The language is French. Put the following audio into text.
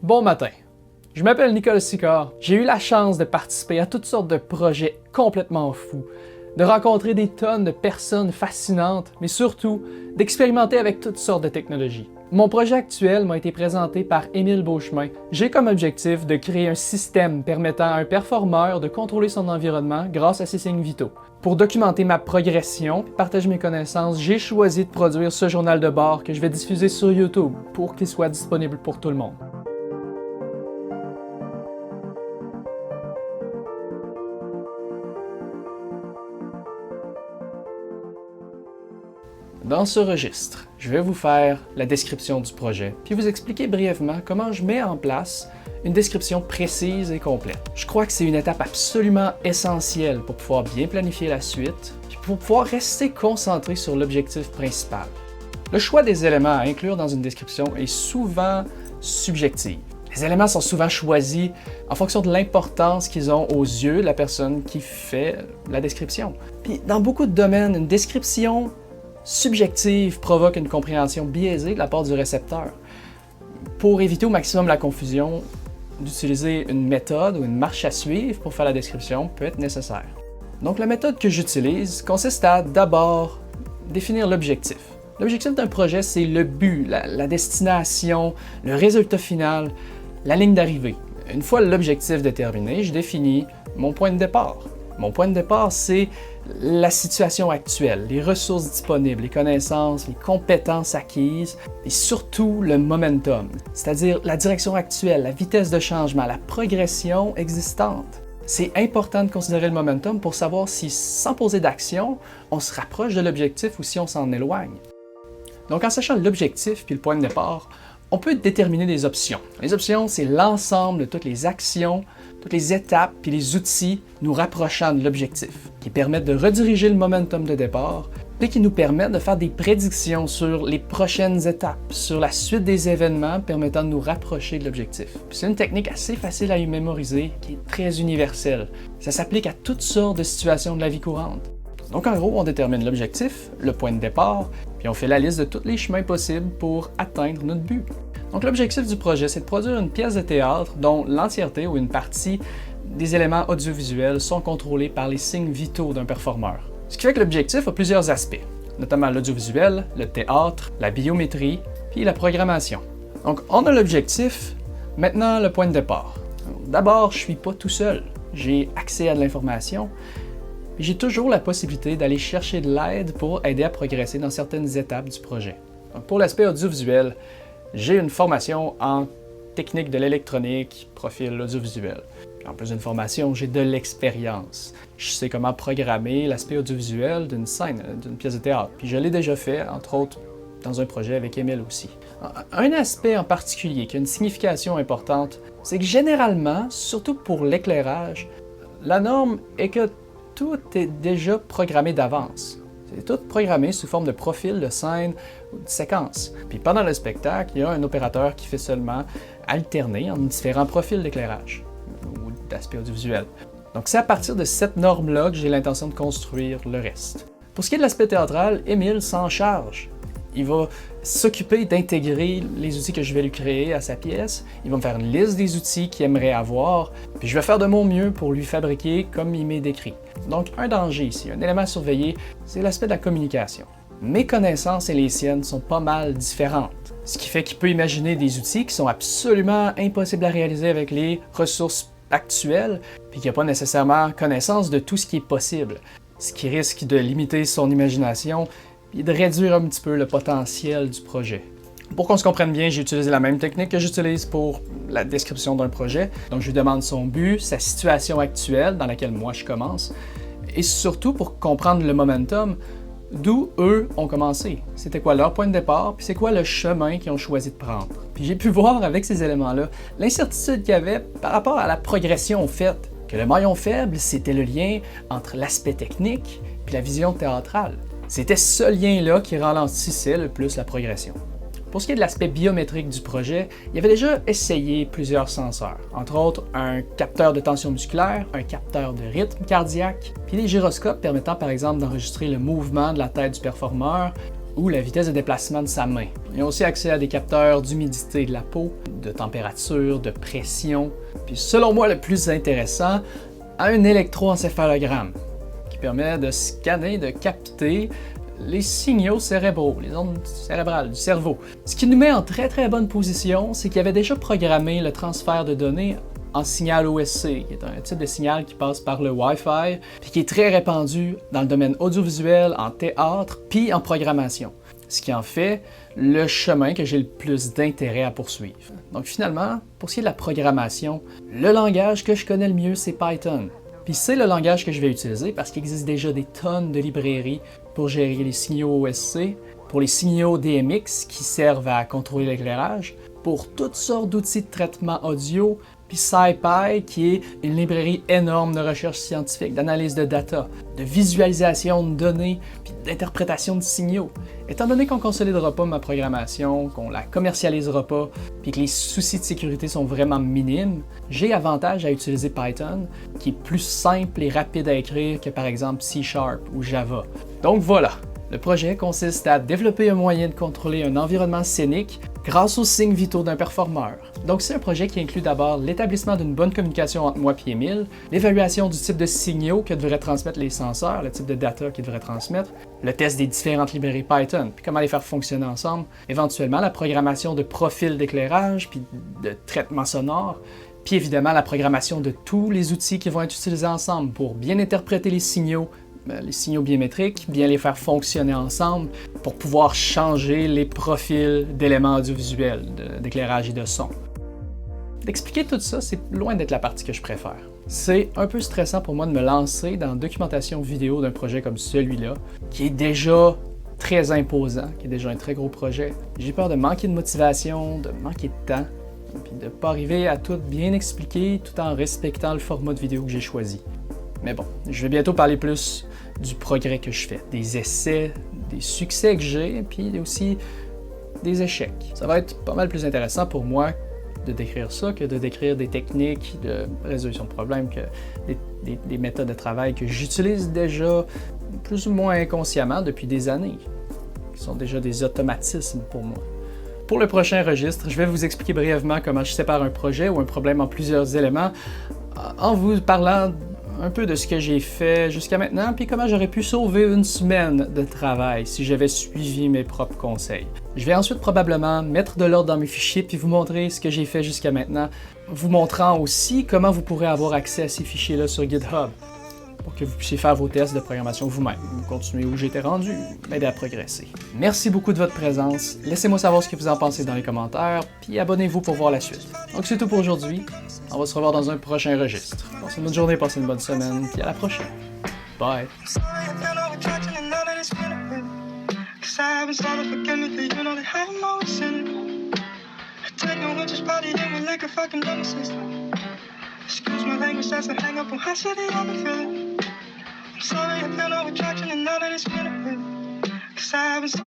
Bon matin, je m'appelle Nicolas Sicard. J'ai eu la chance de participer à toutes sortes de projets complètement fous, de rencontrer des tonnes de personnes fascinantes, mais surtout d'expérimenter avec toutes sortes de technologies. Mon projet actuel m'a été présenté par Émile Beauchemin. J'ai comme objectif de créer un système permettant à un performeur de contrôler son environnement grâce à ses signes vitaux. Pour documenter ma progression et partager mes connaissances, j'ai choisi de produire ce journal de bord que je vais diffuser sur YouTube pour qu'il soit disponible pour tout le monde. Dans ce registre, je vais vous faire la description du projet, puis vous expliquer brièvement comment je mets en place une description précise et complète. Je crois que c'est une étape absolument essentielle pour pouvoir bien planifier la suite, puis pour pouvoir rester concentré sur l'objectif principal. Le choix des éléments à inclure dans une description est souvent subjectif. Les éléments sont souvent choisis en fonction de l'importance qu'ils ont aux yeux de la personne qui fait la description. Puis dans beaucoup de domaines, une description subjective provoque une compréhension biaisée de la part du récepteur. Pour éviter au maximum la confusion, d'utiliser une méthode ou une marche à suivre pour faire la description peut être nécessaire. Donc la méthode que j'utilise consiste à d'abord définir l'objectif. L'objectif d'un projet, c'est le but, la destination, le résultat final, la ligne d'arrivée. Une fois l'objectif déterminé, je définis mon point de départ. Mon point de départ, c'est la situation actuelle, les ressources disponibles, les connaissances, les compétences acquises et surtout le momentum, c'est-à-dire la direction actuelle, la vitesse de changement, la progression existante. C'est important de considérer le momentum pour savoir si, sans poser d'action, on se rapproche de l'objectif ou si on s'en éloigne. Donc en sachant l'objectif puis le point de départ, on peut déterminer des options. Les options, c'est l'ensemble de toutes les actions, toutes les étapes puis les outils nous rapprochant de l'objectif, qui permettent de rediriger le momentum de départ et qui nous permettent de faire des prédictions sur les prochaines étapes, sur la suite des événements permettant de nous rapprocher de l'objectif. C'est une technique assez facile à y mémoriser, qui est très universelle. Ça s'applique à toutes sortes de situations de la vie courante. Donc en gros, on détermine l'objectif, le point de départ, puis on fait la liste de tous les chemins possibles pour atteindre notre but. Donc l'objectif du projet, c'est de produire une pièce de théâtre dont l'entièreté ou une partie des éléments audiovisuels sont contrôlés par les signes vitaux d'un performeur. Ce qui fait que l'objectif a plusieurs aspects, notamment l'audiovisuel, le théâtre, la biométrie, puis la programmation. Donc on a l'objectif, maintenant le point de départ. D'abord, je ne suis pas tout seul, j'ai accès à de l'information, j'ai toujours la possibilité d'aller chercher de l'aide pour aider à progresser dans certaines étapes du projet. Donc pour l'aspect audiovisuel, j'ai une formation en technique de l'électronique, profil audiovisuel. En plus d'une formation, j'ai de l'expérience. Je sais comment programmer l'aspect audiovisuel d'une scène, d'une pièce de théâtre. Puis je l'ai déjà fait, entre autres, dans un projet avec Émile aussi. Un aspect en particulier qui a une signification importante, c'est que généralement, surtout pour l'éclairage, la norme est que tout est déjà programmé d'avance. C'est tout programmé sous forme de profil, de scène ou de séquence. Puis pendant le spectacle, il y a un opérateur qui fait seulement alterner en différents profils d'éclairage ou d'aspect audiovisuel. Donc c'est à partir de cette norme-là que j'ai l'intention de construire le reste. Pour ce qui est de l'aspect théâtral, Émile s'en charge. Il va s'occuper d'intégrer les outils que je vais lui créer à sa pièce. Il va me faire une liste des outils qu'il aimerait avoir, puis je vais faire de mon mieux pour lui fabriquer comme il m'est décrit. Donc un danger ici, un élément à surveiller, c'est l'aspect de la communication. Mes connaissances et les siennes sont pas mal différentes, ce qui fait qu'il peut imaginer des outils qui sont absolument impossibles à réaliser avec les ressources actuelles, puis qu'il n'a pas nécessairement connaissance de tout ce qui est possible, ce qui risque de limiter son imagination et de réduire un petit peu le potentiel du projet. Pour qu'on se comprenne bien, j'ai utilisé la même technique que j'utilise pour la description d'un projet. Donc je lui demande son but, sa situation actuelle dans laquelle moi je commence, et surtout pour comprendre le momentum, d'où eux ont commencé. C'était quoi leur point de départ, puis c'est quoi le chemin qu'ils ont choisi de prendre. Puis j'ai pu voir avec ces éléments-là l'incertitude qu'il y avait par rapport à la progression faite, que le maillon faible, c'était le lien entre l'aspect technique puis la vision théâtrale. C'était ce lien-là qui ralentissait le plus la progression. Pour ce qui est de l'aspect biométrique du projet, il avait déjà essayé plusieurs senseurs, entre autres un capteur de tension musculaire, un capteur de rythme cardiaque, puis des gyroscopes permettant par exemple d'enregistrer le mouvement de la tête du performeur, ou la vitesse de déplacement de sa main. Ils ont aussi accès à des capteurs d'humidité de la peau, de température, de pression, puis selon moi le plus intéressant, un électroencéphalogramme qui permet de scanner, de capter les signaux cérébraux, les ondes cérébrales du cerveau. Ce qui nous met en très bonne position, c'est qu'il avait déjà programmé le transfert de données en signal OSC, qui est un type de signal qui passe par le Wi-Fi, puis qui est très répandu dans le domaine audiovisuel, en théâtre, puis en programmation. Ce qui en fait le chemin que j'ai le plus d'intérêt à poursuivre. Donc finalement, pour ce qui est de la programmation, le langage que je connais le mieux, c'est Python. Puis c'est le langage que je vais utiliser parce qu'il existe déjà des tonnes de librairies pour gérer les signaux OSC, pour les signaux DMX qui servent à contrôler l'éclairage, pour toutes sortes d'outils de traitement audio, puis SciPy qui est une librairie énorme de recherche scientifique, d'analyse de data, de visualisation de données, puis d'interprétation de signaux. Étant donné qu'on ne consolidera pas ma programmation, qu'on la commercialisera pas, puis que les soucis de sécurité sont vraiment minimes, j'ai avantage à utiliser Python, qui est plus simple et rapide à écrire que par exemple C# ou Java. Donc voilà, le projet consiste à développer un moyen de contrôler un environnement scénique grâce aux signes vitaux d'un performeur. Donc c'est un projet qui inclut d'abord l'établissement d'une bonne communication entre moi et Émile, l'évaluation du type de signaux que devraient transmettre les senseurs, le type de data qu'ils devraient transmettre, le test des différentes librairies Python, puis comment les faire fonctionner ensemble, éventuellement la programmation de profils d'éclairage, puis de traitement sonore, puis évidemment la programmation de tous les outils qui vont être utilisés ensemble pour bien interpréter les signaux biométriques, bien les faire fonctionner ensemble pour pouvoir changer les profils d'éléments audiovisuels, d'éclairage et de son. D'expliquer tout ça, c'est loin d'être la partie que je préfère. C'est un peu stressant pour moi de me lancer dans la documentation vidéo d'un projet comme celui-là, qui est déjà très imposant, qui est déjà un très gros projet. J'ai peur de manquer de motivation, de manquer de temps, puis de ne pas arriver à tout bien expliquer tout en respectant le format de vidéo que j'ai choisi. Mais bon, je vais bientôt parler plus du progrès que je fais, des essais, des succès que j'ai, puis aussi des échecs. Ça va être pas mal plus intéressant pour moi de décrire ça que de décrire des techniques de résolution de problèmes, que des méthodes de travail que j'utilise déjà plus ou moins inconsciemment depuis des années, qui sont déjà des automatismes pour moi. Pour le prochain registre, je vais vous expliquer brièvement comment je sépare un projet ou un problème en plusieurs éléments en vous parlant un peu de ce que j'ai fait jusqu'à maintenant, puis comment j'aurais pu sauver une semaine de travail si j'avais suivi mes propres conseils. Je vais ensuite probablement mettre de l'ordre dans mes fichiers puis vous montrer ce que j'ai fait jusqu'à maintenant, vous montrant aussi comment vous pourrez avoir accès à ces fichiers-là sur GitHub pour que vous puissiez faire vos tests de programmation vous-même, continuer où j'étais rendu, m'aider à progresser. Merci beaucoup de votre présence, laissez-moi savoir ce que vous en pensez dans les commentaires, puis abonnez-vous pour voir la suite. Donc c'est tout pour aujourd'hui, on va se revoir dans un prochain registre. Passez une bonne journée, passez une bonne semaine, puis à la prochaine. Bye! Excuse my language, that's a hang up on how shitty I've been feeling. I'm sorry, I feel no attraction and now that it's been a bit. 'Cause I haven't